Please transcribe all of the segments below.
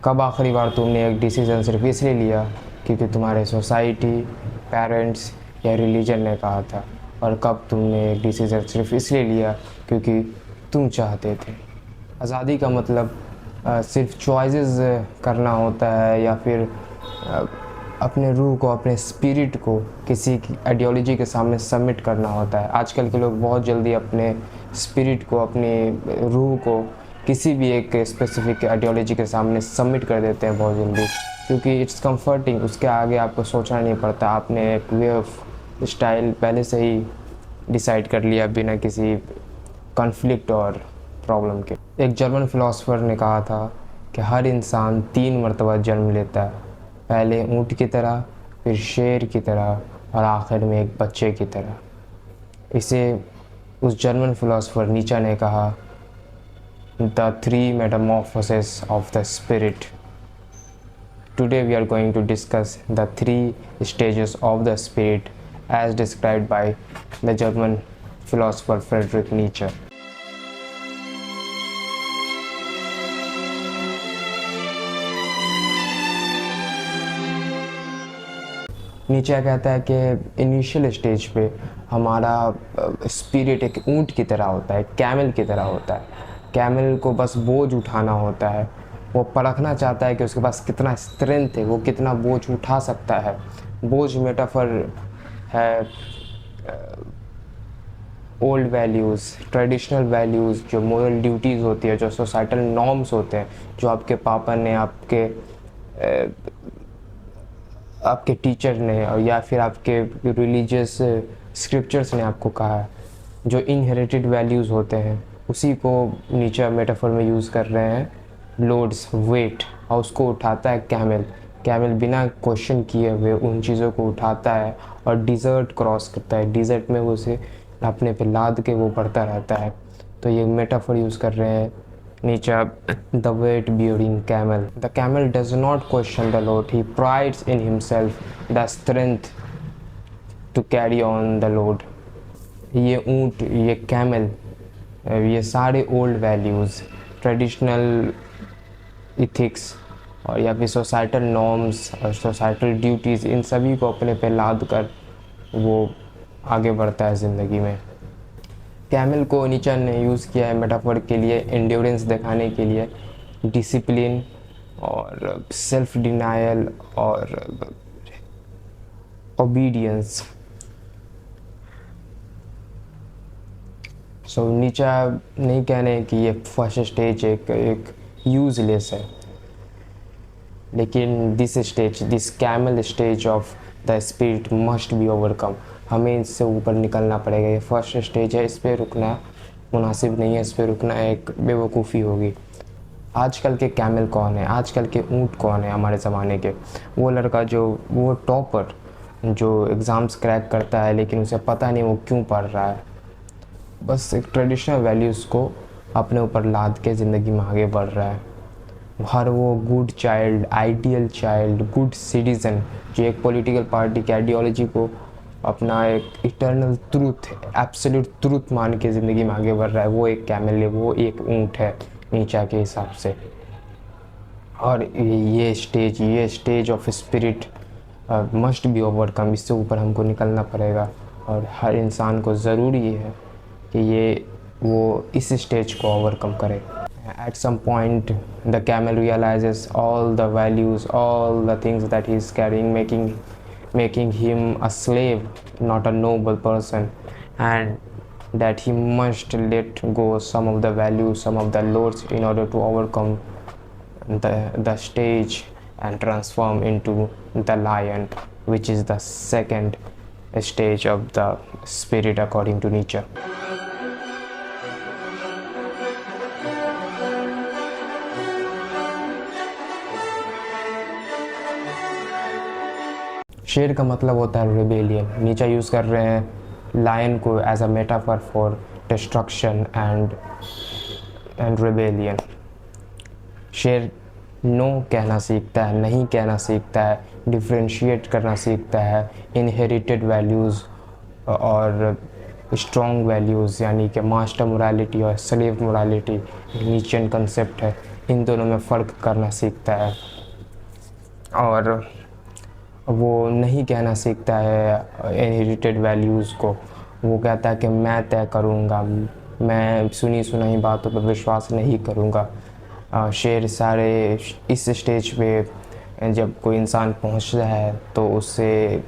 कब आखिरी बार तुमने एक डिसीज़न सिर्फ इसलिए लिया क्योंकि तुम्हारे सोसाइटी, पेरेंट्स या रिलीजन ने कहा था, और कब तुमने एक डिसीज़न सिर्फ इसलिए लिया क्योंकि तुम चाहते थे। आज़ादी का मतलब सिर्फ चॉइसेस करना होता है, या फिर अ, अपने रूह को, अपने स्पिरिट को किसी की आइडियोलॉजी के सामने सबमिट करना होता है। आजकल के लोग बहुत जल्दी अपने स्पिरिट को, अपनी रूह को किसी भी एक स्पेसिफिक आइडियोलॉजी के सामने सबमिट कर देते हैं बहुत जल्दी, क्योंकि इट्स कंफर्टिंग। उसके आगे आपको सोचना नहीं पड़ता, आपने एक वे ऑफ स्टाइल पहले से ही डिसाइड कर लिया बिना किसी कॉन्फ्लिक्ट और प्रॉब्लम के। एक जर्मन फिलोसोफर ने कहा था कि हर इंसान 3 मरतबा जन्म लेता है, पहले ऊँट की तरह, फिर शेर की तरह, और आखिर में एक बच्चे की तरह। इसे उस जर्मन फिलोसोफर नीचा ने कहा the 3 metamorphoses of the spirit. Today we are going to discuss the 3 stages of the spirit as described by the German philosopher Friedrich Nietzsche. नीचे कहता है कि इनिशियल स्टेज पे हमारा स्पिरिट एक ऊँट की तरह होता है, कैमल की तरह होता है। कैमल को बस बोझ उठाना होता है, वो परखना चाहता है कि उसके पास कितना स्ट्रेंथ है, वो कितना बोझ उठा सकता है। बोझ मेटाफर है ओल्ड वैल्यूज़, ट्रेडिशनल वैल्यूज़, जो मोरल ड्यूटीज़ होती है, जो सोसाइटल नॉर्म्स होते हैं, जो आपके पापा ने, आपके टीचर ने, और या फिर आपके रिलीजियस स्क्रिप्चर्स ने आपको कहा है, जो इनहेरिटेड वैल्यूज़ होते हैं, उसी को नीचे मेटाफर में यूज़ कर रहे हैं लोड्स, वेट। और उसको उठाता है कैमल। कैमल बिना क्वेश्चन किए हुए उन चीज़ों को उठाता है और डिज़र्ट क्रॉस करता है। डिज़र्ट में वो उसे अपने पे लाद के वो बढ़ता रहता है। तो ये मेटाफर यूज़ कर रहे हैं नीचे, the weight bearing camel. The camel does not question the load, he prides in himself the strength to carry on the load. ये ऊँट, ये कैमल, ये सारे ओल्ड वैल्यूज़, ट्रेडिशनल इथिक्स, और या फिर सोसाइटल नॉर्म्स और सोसाइटल ड्यूटीज़, इन सभी को अपने पे लाद कर वो आगे बढ़ता है ज़िंदगी में। कैमल को नीचे ने यूज़ किया है मेटाफर के लिए, एंड्योरेंस दिखाने के लिए, डिसिप्लिन और सेल्फ डिनायल और ओबीडियंस। सो नीचा नहीं कह रहे कि ये फर्स्ट स्टेज एक यूजलेस है, लेकिन this camel stage of the spirit must be overcome. हमें इससे ऊपर निकलना पड़ेगा। ये फर्स्ट स्टेज है, इस पर रुकना मुनासिब नहीं है, इस पर रुकना एक बेवकूफ़ी होगी। आजकल के कैमल कौन है, आजकल के ऊँट कौन है हमारे ज़माने के? वो लड़का जो, वो टॉपर जो एग्ज़ाम्स क्रैक करता है लेकिन उसे पता नहीं वो क्यों पढ़ रहा है, बस एक ट्रेडिशनल वैल्यूज़ को अपने ऊपर लाद के ज़िंदगी में आगे बढ़ रहा है। हर वो good child, ideal child, good citizen जो एक पॉलिटिकल पार्टी की आइडियोलॉजी को अपना एक इटर्नल ट्रूथ, एब्सोल्यूट ट्रूथ मान के ज़िंदगी में आगे बढ़ रहा है, वो एक कैमल है, वो एक ऊँट है नीचा के हिसाब से। और ये stage of spirit must be overcome. इससे ऊपर हमको निकलना पड़ेगा, और हर इंसान को ज़रूरी है कि वो इस स्टेज को ओवरकम करे। At some point the camel realizes all the values, all the things that he is carrying, making him a slave, not a noble person, and that he must let go some of the values, some of the loads, in order to overcome the stage and transform into the lion, which is the second stage of the spirit according to Nietzsche. शेर का मतलब होता है rebellion. नीचे use कर रहे हैं lion को as a metaphor for destruction and rebellion. शेर नो कहना सीखता है, नहीं कहना सीखता है, डिफ्रेंशिएट करना सीखता है इनहेरिटेड वैल्यूज़ और स्ट्रॉन्ग वैल्यूज़, यानी कि मास्टर मोरालिटी और स्लेव मोरालिटी नीचियन कंसेप्ट है। इन दोनों में फ़र्क करना सीखता है और वो नहीं कहना सीखता है इनहेरिटेड वैल्यूज़ को। वो कहता है कि मैं तय करूँगा, मैं सुनी सुनाई बातों पर विश्वास नहीं करूँगा। शेर सारे इस स्टेज पे जब कोई इंसान पहुँचता है तो उससे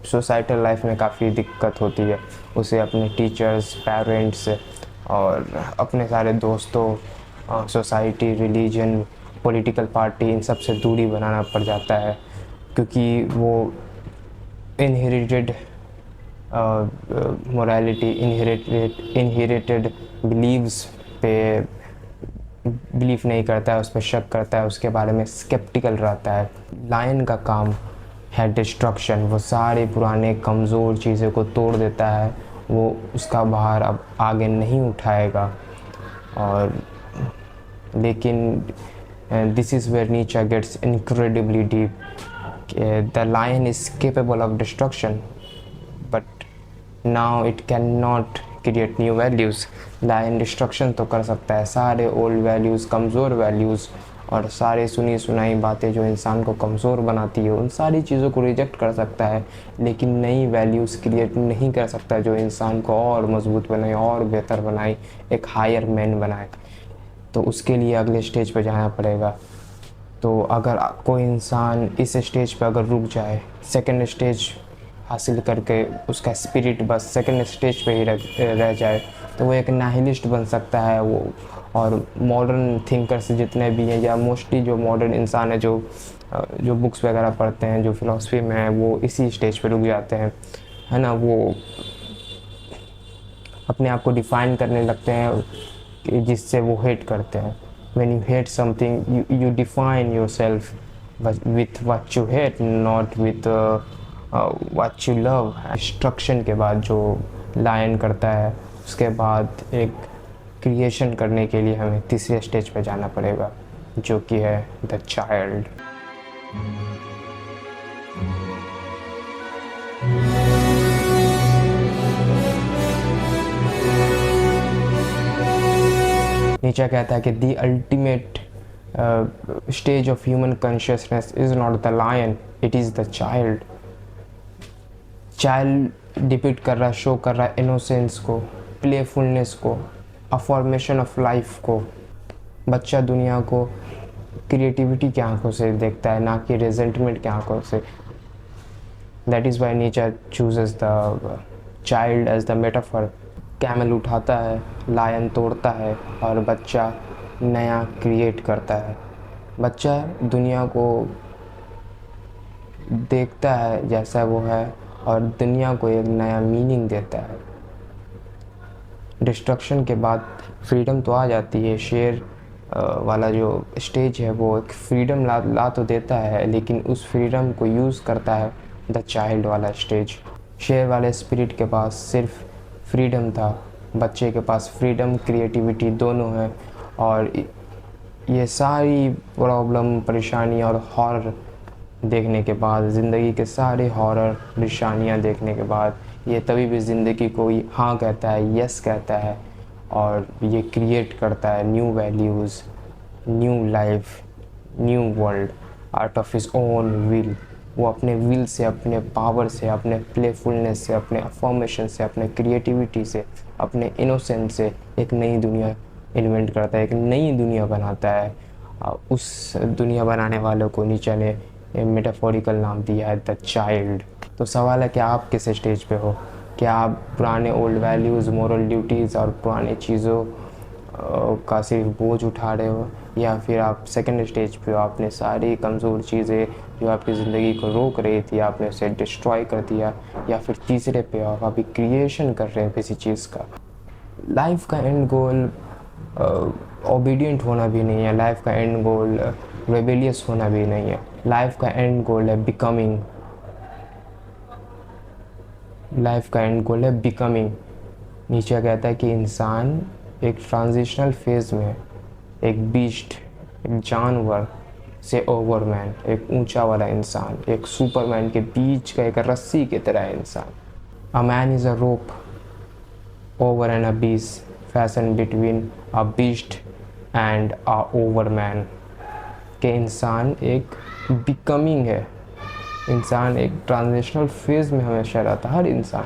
सोसाइटल लाइफ में काफ़ी दिक्कत होती है। उसे अपने टीचर्स, पेरेंट्स और अपने सारे दोस्तों, सोसाइटी, रिलीजन, पॉलिटिकल पार्टी, इन सब से दूरी बनाना पड़ जाता है, क्योंकि वो इनहेरिटेड मोरालिटी, इनहेरिटेड बिलीव्स पे बिलीव नहीं करता है, उस पर शक करता है, उसके बारे में स्केप्टिकल रहता है। लायन का काम है डिस्ट्रक्शन। वो सारे पुराने कमज़ोर चीज़ों को तोड़ देता है, वो उसका भार अब आगे नहीं उठाएगा। और लेकिन this is where Nietzsche gets incredibly deep. The lion is capable of destruction but now it can not create new values. Lion destruction तो कर सकता है, सारे ओल्ड वैल्यूज़, कमज़ोर वैल्यूज़ और सारे सुनी सुनाई बातें जो इंसान को कमज़ोर बनाती है, उन सारी चीज़ों को रिजेक्ट कर सकता है, लेकिन नई वैल्यूज़ क्रिएट नहीं कर सकता जो इंसान को और मजबूत बनाए, और बेहतर बनाए, एक हायर मैन बनाए। तो उसके लिए अगले स्टेज पर जाना पड़ेगा। तो अगर कोई इंसान इस स्टेज पर अगर रुक जाए, सेकंड स्टेज हासिल करके उसका स्पिरिट बस सेकंड स्टेज पे ही रह जाए, तो वो एक नाहिलिस्ट बन सकता है। वो और मॉडर्न थिंकर्स जितने भी हैं, या मोस्टली जो मॉडर्न इंसान है, जो बुक्स वगैरह पढ़ते हैं, जो फिलॉसफी में है, वो इसी स्टेज पे रुक जाते हैं, है ना। वो अपने आप को डिफ़ाइन करने लगते हैं जिससे वो हेट करते हैं। When you hate something, you define yourself with what you hate, not with what you love. Destruction के बाद जो लायन करता है, उसके बाद एक क्रिएशन करने के लिए हमें तीसरे स्टेज पे जाना पड़ेगा, जो कि है द चाइल्ड। नीचे कहता है कि the ultimate stage of human consciousness is not the lion, it is the child. Child depict कर रहा है, शो कर रहा है इनोसेंस को, प्लेफुलनेस को, अफॉर्मेशन ऑफ लाइफ को। बच्चा दुनिया को क्रिएटिविटी के आंखों से देखता है, ना कि रेजेंटमेंट के आंखों से। That is why nature chooses the child as the metaphor. Camel उठाता है, लायन तोड़ता है और बच्चा नया क्रिएट करता है। बच्चा दुनिया को देखता है जैसा वो है और दुनिया को एक नया मीनिंग देता है। डिस्ट्रक्शन के बाद फ्रीडम तो आ जाती है। शेर वाला जो स्टेज है वो एक फ्रीडम ला तो देता है, लेकिन उस फ्रीडम को यूज़ करता है द चाइल्ड वाला स्टेज। शेर वाले स्पिरिट के पास सिर्फ फ्रीडम था, बच्चे के पास फ्रीडम, क्रिएटिविटी दोनों है। और ये सारी प्रॉब्लम, परेशानी और हॉरर देखने के बाद, ज़िंदगी के सारे हॉरर परेशानियाँ देखने के बाद, ये तभी भी ज़िंदगी को हाँ कहता है, यस कहता है और ये क्रिएट करता है new values, new life, new world out of his own will. वो अपने विल से, अपने पावर से, अपने प्लेफुलनेस से, अपने अफॉर्मेशन से, अपने क्रिएटिविटी से, अपने इनोसेंस से एक नई दुनिया इन्वेंट करता है, एक नई दुनिया बनाता है। उस दुनिया बनाने वालों को नीचे ने मेटाफोरिकल नाम दिया है द चाइल्ड। तो सवाल है कि आप किस स्टेज पे हो? क्या आप पुराने ओल्ड वैल्यूज़, मोरल ड्यूटीज़ और पुरानी चीज़ों का सिर्फ बोझ उठा रहे हो, या फिर आप सेकंड स्टेज पे हो, आपने सारी कमज़ोर चीज़ें जो आपकी ज़िंदगी को रोक रही थी आपने उसे डिस्ट्रॉय कर दिया, या फिर तीसरे पे हो, आप अभी क्रिएशन कर रहे हैं किसी चीज़ का। लाइफ का एंड गोल ओबीडियंट होना भी नहीं है, लाइफ का एंड गोल रेबेलियस होना भी नहीं है। लाइफ का एंड गोल है बिकमिंग। लाइफ का एंड गोल है बिकमिंग। नीचे कहता है कि इंसान एक ट्रांजिशनल फेज में, एक बीस्ट, एक जानवर से ओवरमैन, एक ऊंचा वाला इंसान, एक सुपरमैन के बीच का एक रस्सी की तरह इंसान। A man is a rope over an abyss fashion between a beast and a overman, कि इंसान एक बिकमिंग है, इंसान एक ट्रांजिशनल फेज़ में हमेशा रहता है। हर इंसान,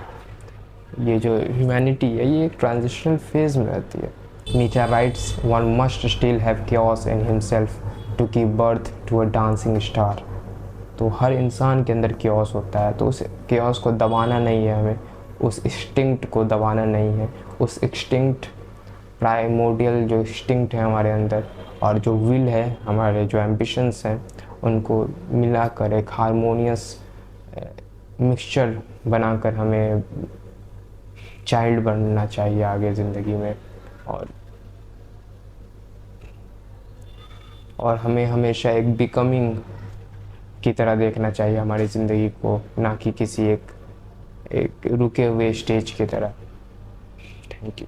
ये जो ह्यूमैनिटी है ये एक ट्रांजिशनल फेज़ में रहती है। Nietzsche writes one must still have chaos in himself to keep birth to a dancing star. तो हर इंसान के अंदर chaos होता है, तो उस chaos को दबाना नहीं है हमें, उस इंस्टिंक्ट को दबाना नहीं है, उस इंस्टिंक्ट प्राइमोडियल जो इंस्टिंक्ट है हमारे अंदर और जो विल है, हमारे जो एम्बिशंस हैं, उनको मिलाकर एक हारमोनियस मिक्सचर बनाकर हमें चाइल्ड बनना चाहिए आगे ज़िंदगी में। और हमें हमेशा एक बिकमिंग की तरह देखना चाहिए हमारी ज़िंदगी को, ना कि किसी एक रुके हुए स्टेज की तरह। Thank you.